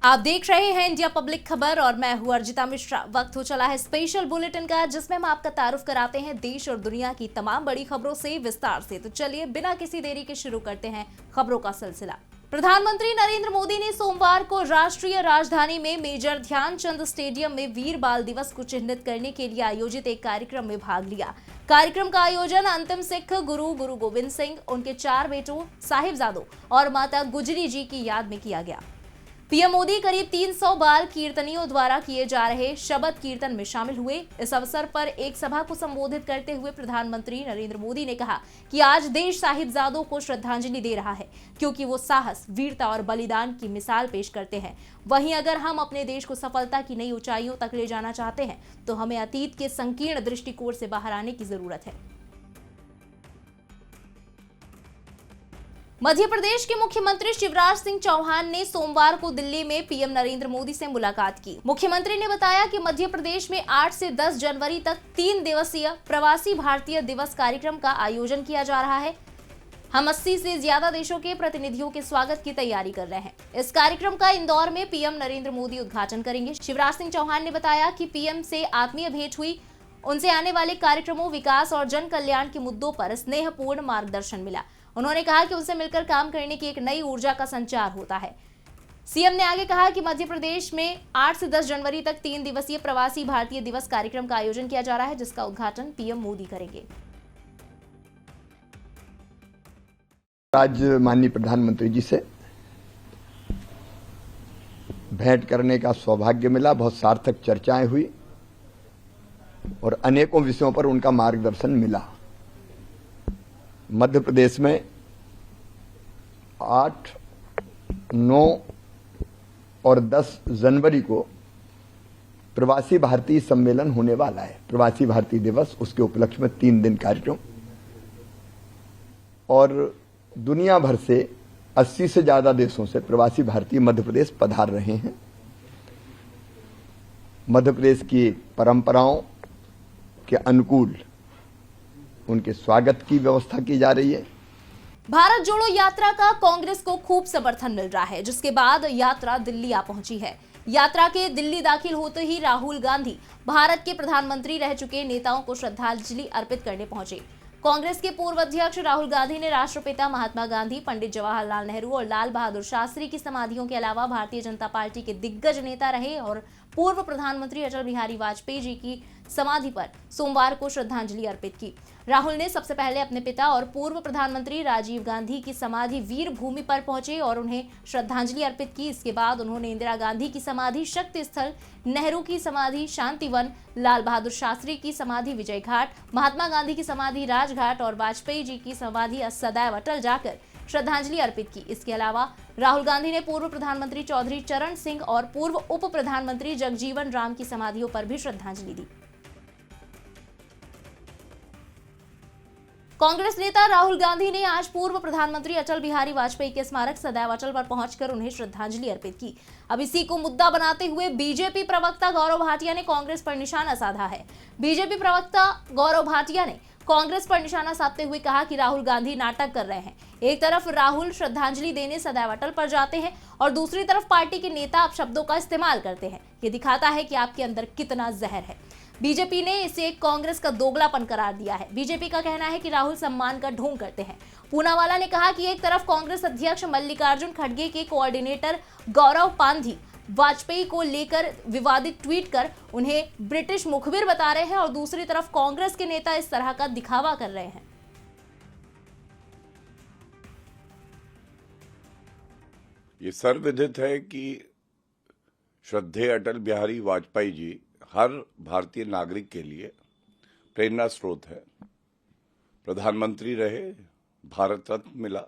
आप देख रहे हैं इंडिया पब्लिक खबर और मैं हूं अर्जिता मिश्रा। वक्त हो चला है स्पेशल बुलेटिन का, जिसमें हम आपका तारुफ कराते हैं देश और दुनिया की तमाम बड़ी खबरों से विस्तार से। तो चलिए बिना किसी देरी के शुरू करते हैं खबरों का सिलसिला। प्रधानमंत्री नरेंद्र मोदी ने सोमवार को राष्ट्रीय राजधानी में मेजर ध्यानचंद स्टेडियम में वीर बाल दिवस को चिन्हित करने के लिए आयोजित एक कार्यक्रम में भाग लिया। कार्यक्रम का आयोजन अंतिम सिख गुरु गोविंद सिंह, उनके 4 बेटों साहिबजादों और माता गुजरी जी की याद में किया गया। पीएम मोदी करीब 300 बाल कीर्तनियों द्वारा किए जा रहे शबद कीर्तन में शामिल हुए। इस अवसर पर एक सभा को संबोधित करते हुए प्रधानमंत्री नरेंद्र मोदी ने कहा कि आज देश साहिबजादों को श्रद्धांजलि दे रहा है, क्योंकि वो साहस, वीरता और बलिदान की मिसाल पेश करते हैं। वहीं अगर हम अपने देश को सफलता की नई ऊंचाइयों तक ले जाना चाहते हैं तो हमें अतीत के संकीर्ण दृष्टिकोण से बाहर आने की जरूरत है। मध्य प्रदेश के मुख्यमंत्री शिवराज सिंह चौहान ने सोमवार को दिल्ली में पीएम नरेंद्र मोदी से मुलाकात की। मुख्यमंत्री ने बताया कि मध्य प्रदेश में 8 से 10 जनवरी तक 3 दिवसीय प्रवासी भारतीय दिवस कार्यक्रम का आयोजन किया जा रहा है। हम 80 से ज्यादा देशों के प्रतिनिधियों के स्वागत की तैयारी कर रहे हैं। इस कार्यक्रम का इंदौर में पीएम नरेंद्र मोदी उद्घाटन करेंगे। शिवराज सिंह चौहान ने बताया कि पीएम से आत्मीय भेंट हुई। उनसे आने वाले कार्यक्रमों, विकास और जन कल्याण के मुद्दों पर स्नेहपूर्ण मार्गदर्शन मिला। उन्होंने कहा कि उनसे मिलकर काम करने की एक नई ऊर्जा का संचार होता है। सीएम ने आगे कहा कि मध्य प्रदेश में 8 से 10 जनवरी तक 3 दिवसीय प्रवासी भारतीय दिवस कार्यक्रम का आयोजन किया जा रहा है, जिसका उद्घाटन पीएम मोदी करेंगे। आज माननीय प्रधानमंत्री जी से भेंट करने का सौभाग्य मिला। बहुत सार्थक चर्चाएं हुई और अनेकों विषयों पर उनका मार्गदर्शन मिला। मध्य प्रदेश में 8, 9 और 10 जनवरी को प्रवासी भारतीय सम्मेलन होने वाला है। प्रवासी भारतीय दिवस, उसके उपलक्ष्य में 3 दिन कार्यक्रम और दुनिया भर से 80 से ज्यादा देशों से प्रवासी भारतीय मध्य प्रदेश पधार रहे हैं। मध्य प्रदेश की परंपराओं के अनुकूल उनके स्वागत की व्यवस्था की जा रही है। भारत जोड़ो यात्रा का कांग्रेस को खूब समर्थन मिल रहा है, जिसके बाद यात्रा दिल्ली आ पहुंची है। यात्रा के दिल्ली दाखिल होते ही राहुल गांधी भारत के प्रधानमंत्री रह चुके नेताओं को श्रद्धांजलि अर्पित करने पहुंचे। कांग्रेस के पूर्व अध्यक्ष राहुल गांधी ने राष्ट्रपिता महात्मा गांधी, पंडित जवाहरलाल नेहरू और लाल बहादुर शास्त्री की समाधियों के अलावा भारतीय जनता पार्टी के दिग्गज नेता रहे और पूर्व प्रधानमंत्री अटल बिहारी वाजपेयी जी की समाधि पर सोमवार को श्रद्धांजलि अर्पित की। राहुल ने सबसे पहले अपने पिता और पूर्व प्रधानमंत्री राजीव गांधी की समाधि वीर भूमि पर पहुंचे और उन्हें श्रद्धांजलि अर्पित की। इसके बाद उन्होंने इंदिरा गांधी की समाधि शक्ति स्थल, नेहरू की समाधि शांतिवन, लाल बहादुर शास्त्री की समाधि विजय घाट, महात्मा गांधी की समाधि राजघाट और वाजपेयी जी की समाधि सदैव अटल जाकर श्रद्धांजलि अर्पित की। इसके अलावा राहुल गांधी ने पूर्व प्रधानमंत्री चौधरी चरण सिंह और पूर्व उप प्रधानमंत्री जगजीवन राम की समाधियों पर भी श्रद्धांजलि दी। कांग्रेस नेता राहुल गांधी ने आज पूर्व प्रधानमंत्री अटल बिहारी वाजपेयी के स्मारक सदैव अटल पर पहुंचकर उन्हें श्रद्धांजलि अर्पित की। अब इसी को मुद्दा बनाते हुए बीजेपी प्रवक्ता गौरव भाटिया ने कांग्रेस पर निशाना साधा है। बीजेपी प्रवक्ता गौरव भाटिया ने कांग्रेस पर निशाना साधते हुए कहा कि राहुल गांधी नाटक कर रहे हैं। एक तरफ राहुल श्रद्धांजलि देने सदैव अटल पर जाते हैं और दूसरी तरफ पार्टी के नेता अपशब्दों का इस्तेमाल करते हैं। ये दिखाता है कि आपके अंदर कितना जहर है। बीजेपी ने इसे कांग्रेस का दोगलापन करार दिया है। बीजेपी का कहना है कि राहुल सम्मान का ढोंग करते हैं। पूनावाला ने कहा कि एक तरफ कांग्रेस अध्यक्ष मल्लिकार्जुन खड़गे के कोऑर्डिनेटर गौरव पांधी वाजपेयी को लेकर विवादित ट्वीट कर उन्हें ब्रिटिश मुखबिर बता रहे हैं और दूसरी तरफ कांग्रेस के नेता इस तरह का दिखावा कर रहे हैं। ये सर्वविदित है कि श्रद्धेय अटल बिहारी वाजपेयी जी हर भारतीय नागरिक के लिए प्रेरणा स्रोत है। प्रधानमंत्री रहे, भारत रत्न मिला,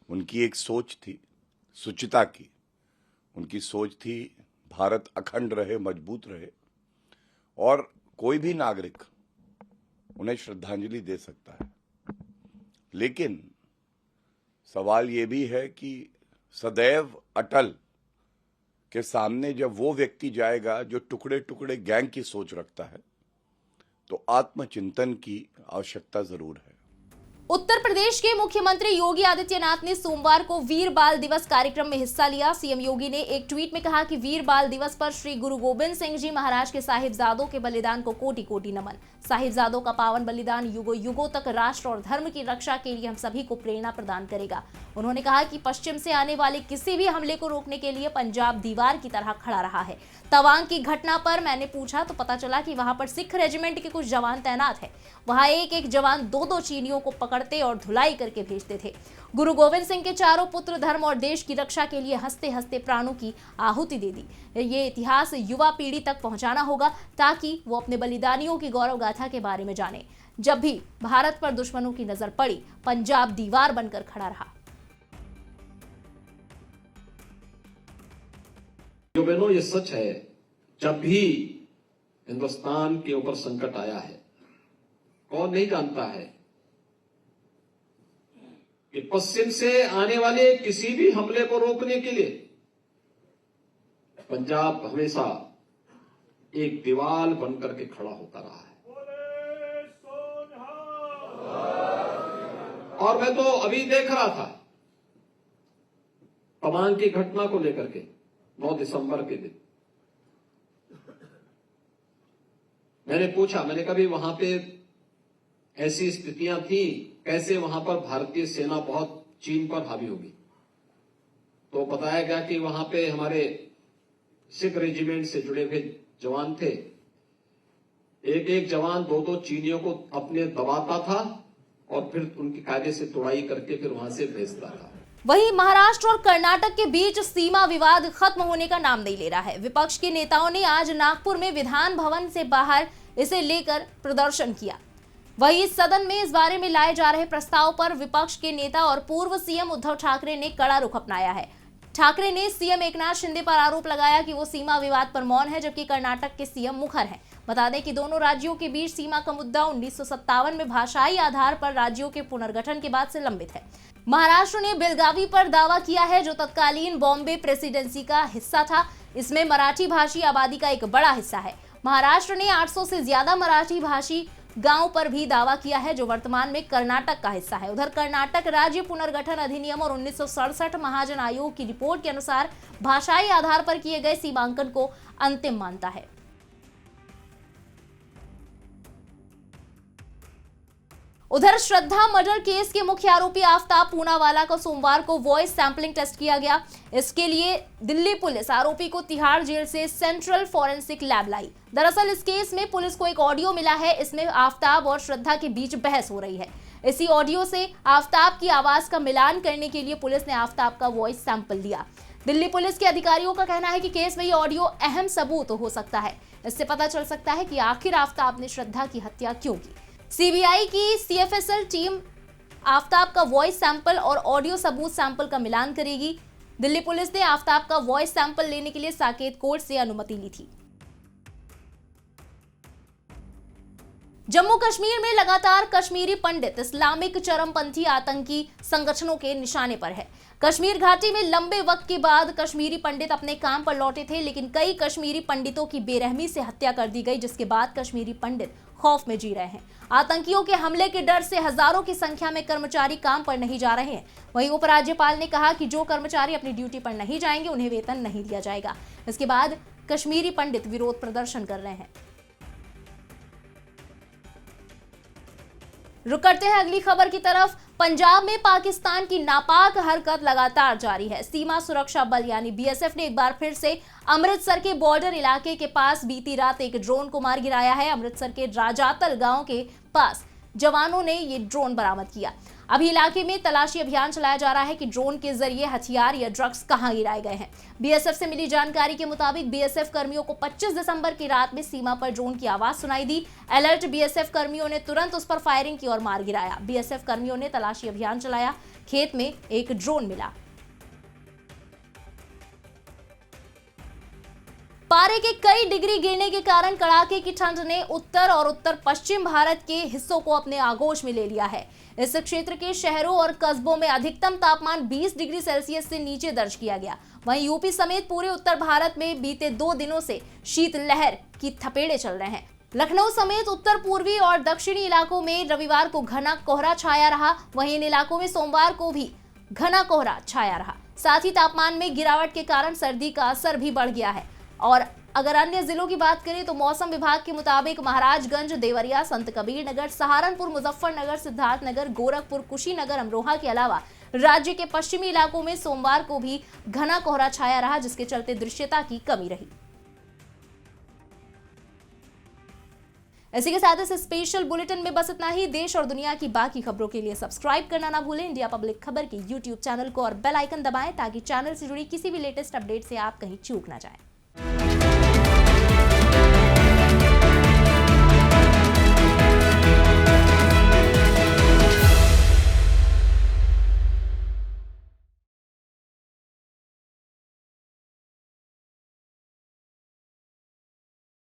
उनकी एक सोच थी शुचिता की, उनकी सोच थी भारत अखंड रहे, मजबूत रहे और कोई भी नागरिक उन्हें श्रद्धांजलि दे सकता है। लेकिन सवाल ये भी है कि सदैव अटल के सामने जब वो व्यक्ति जाएगा जो टुकड़े टुकड़े गैंग की सोच रखता है, तो आत्मचिंतन की आवश्यकता जरूर है। उत्तर प्रदेश के मुख्यमंत्री योगी आदित्यनाथ ने सोमवार को वीर बाल दिवस कार्यक्रम में हिस्सा लिया। सीएम योगी ने एक ट्वीट में कहा कि वीर बाल दिवस पर श्री गुरु गोविंद सिंह जी महाराज के साहिबजादों के बलिदान को कोटि कोटि नमन। साहिबजादों का पावन बलिदान युगों युगों तक राष्ट्र और धर्म की रक्षा के लिए हम सभी को प्रेरणा प्रदान करेगा। उन्होंने कहा कि पश्चिम से आने वाले किसी भी हमले को रोकने के लिए पंजाब दीवार की तरह खड़ा रहा है। तवांग की घटना पर मैंने पूछा तो पता चला कि वहां पर सिख रेजिमेंट के कुछ जवान तैनात है। वहां एक एक जवान दो दो चीनियों को पकड़ते और धुलाई करके भेजते थे। गुरु गोविंद सिंह के चारों पुत्र धर्म और देश की रक्षा के लिए हंसते हंसते प्राणों की आहुति दे दी। ये इतिहास युवा पीढ़ी तक पहुंचाना होगा ताकि वो अपने बलिदानियों की गौरव गाथा के बारे में जाने। जब भी भारत पर दुश्मनों की नजर पड़ी, पंजाब दीवार बनकर खड़ा रहा। जो बहनों, ये सच है, जब भी हिंदुस्तान के ऊपर संकट आया है, कौन नहीं जानता है कि पश्चिम से आने वाले किसी भी हमले को रोकने के लिए पंजाब हमेशा एक दीवार बनकर के खड़ा होता रहा है। और मैं तो अभी देख रहा था तवांग की घटना को लेकर के 9 दिसंबर के दिन मैंने पूछा, मैंने कभी वहां पे ऐसी स्थितियां थी, कैसे वहां पर भारतीय सेना बहुत चीन पर हावी होगी। तो बताया गया कि वहां पे हमारे सिख रेजिमेंट से जुड़े हुए जवान थे। एक एक जवान दो दो चीनियों को अपने दबाता था और फिर उनकी कायदे से तोड़ाई करके फिर वहां से भेजता था। वहीं महाराष्ट्र और कर्नाटक के बीच सीमा विवाद खत्म होने का नाम नहीं ले रहा है। विपक्ष के नेताओं ने आज नागपुर में विधान भवन से बाहर इसे लेकर प्रदर्शन किया। वहीं सदन में इस बारे में लाए जा रहे प्रस्ताव पर विपक्ष के नेता और पूर्व सीएम उद्धव ठाकरे ने कड़ा रुख अपनाया है। ठाकरे ने सीएम एकनाथ शिंदे पर आरोप लगाया कि वो सीमा विवाद पर मौन है, जबकि कर्नाटक के सीएम मुखर हैं। बता दें कि दोनों राज्यों के बीच सीमा का मुद्दा 1957 में भाषाई आधार पर राज्यों के पुनर्गठन के बाद से लंबित है। महाराष्ट्र ने बेलगावी पर दावा किया है, जो तत्कालीन बॉम्बे प्रेसिडेंसी का हिस्सा था। इसमें मराठी भाषी आबादी का एक बड़ा हिस्सा है। महाराष्ट्र ने 800 से ज्यादा मराठी भाषी गांव पर भी दावा किया है, जो वर्तमान में कर्नाटक का हिस्सा है। उधर कर्नाटक राज्य पुनर्गठन अधिनियम और 1967 महाजन आयोग की रिपोर्ट के अनुसार भाषाई आधार पर किए गए सीमांकन को अंतिम मानता है। उधर श्रद्धा मर्डर केस के मुख्य आरोपी आफ्ताब पूनावाला को सोमवार को वॉइस सैंपलिंग टेस्ट किया गया। इसके लिए दिल्ली पुलिस आरोपी को तिहाड़ जेल से सेंट्रल फॉरेंसिक लैब लाई। दरअसल इस केस में पुलिस को एक ऑडियो मिला है। इसमें आफ्ताब और श्रद्धा के बीच बहस हो रही है। इसी ऑडियो से आफ्ताब की आवाज का मिलान करने के लिए पुलिस ने आफ्ताब का वॉइस सैंपल लिया। दिल्ली पुलिस के अधिकारियों का कहना है कि केस में ये ऑडियो अहम सबूत हो सकता है। इससे पता चल सकता है कि आखिर आफ्ताब ने श्रद्धा की हत्या क्यों की। सीबीआई की सीएफएसएल टीम आफ्ताब का वॉइस सैंपल और ऑडियो सबूत सैंपल का मिलान करेगी। दिल्ली पुलिस ने आफ्ताब का वॉइस सैंपल लेने के लिए साकेत कोर्ट से अनुमति ली थी। जम्मू कश्मीर में लगातार कश्मीरी पंडित इस्लामिक चरमपंथी आतंकी संगठनों के निशाने पर है। कश्मीर घाटी में लंबे वक्त के बाद कश्मीरी पंडित अपने काम पर लौटे थे, लेकिन कई कश्मीरी पंडितों की बेरहमी से हत्या कर दी गई, जिसके बाद कश्मीरी पंडित खौफ में जी रहे हैं। आतंकियों के हमले के डर से हजारों की संख्या में कर्मचारी काम पर नहीं जा रहे हैं। वहीं उपराज्यपाल ने कहा कि जो कर्मचारी अपनी ड्यूटी पर नहीं जाएंगे उन्हें वेतन नहीं दिया जाएगा। इसके बाद कश्मीरी पंडित विरोध प्रदर्शन कर रहे हैं। रुक करते हैं अगली खबर की तरफ। पंजाब में पाकिस्तान की नापाक हरकत लगातार जारी है। सीमा सुरक्षा बल यानी बीएसएफ ने एक बार फिर से अमृतसर के बॉर्डर इलाके के पास बीती रात एक ड्रोन को मार गिराया है। अमृतसर के राजातल गांव के पास जवानों ने ये ड्रोन बरामद किया। अभी इलाके में तलाशी अभियान चलाया जा रहा है कि ड्रोन के जरिए हथियार या ड्रग्स कहां गिराए गए हैं। बीएसएफ से मिली जानकारी के मुताबिक बीएसएफ कर्मियों को 25 दिसंबर की रात में सीमा पर ड्रोन की आवाज सुनाई दी। अलर्ट बीएसएफ कर्मियों ने तुरंत उस पर फायरिंग की और मार गिराया। बीएसएफ कर्मियों ने तलाशी अभियान चलाया। खेत में एक ड्रोन मिला। पारे के कई डिग्री गिरने के कारण कड़ाके की ठंड ने उत्तर और उत्तर पश्चिम भारत के हिस्सों को अपने आगोश में ले लिया है। इस क्षेत्र के शहरों और कस्बों में अधिकतम तापमान 20 डिग्री सेल्सियस से नीचे दर्ज किया गया। वहीं यूपी समेत पूरे उत्तर भारत में बीते 2 दिनों से शीतलहर की थपेड़े चल रहे हैं। लखनऊ समेत उत्तर पूर्वी और दक्षिणी इलाकों में रविवार को घना कोहरा छाया रहा। वहीं इन इलाकों में सोमवार को भी घना कोहरा छाया रहा। साथ ही तापमान में गिरावट के कारण सर्दी का असर भी बढ़ गया है। और अगर अन्य जिलों की बात करें तो मौसम विभाग के मुताबिक महाराजगंज, देवरिया, संत कबीर नगर, सहारनपुर, मुजफ्फरनगर, सिद्धार्थनगर, गोरखपुर, कुशीनगर, अमरोहा के अलावा राज्य के पश्चिमी इलाकों में सोमवार को भी घना कोहरा छाया रहा, जिसके चलते दृश्यता की कमी रही। इसी के साथ इस स्पेशल बुलेटिन में बस इतना ही। देश और दुनिया की बाकी खबरों के लिए सब्सक्राइब करना ना भूलें इंडिया पब्लिक खबर के YouTube चैनल को और बेल आइकन दबाएं ताकि चैनल से जुड़ी किसी भी लेटेस्ट अपडेट से आप कहीं चूक ना जाएं।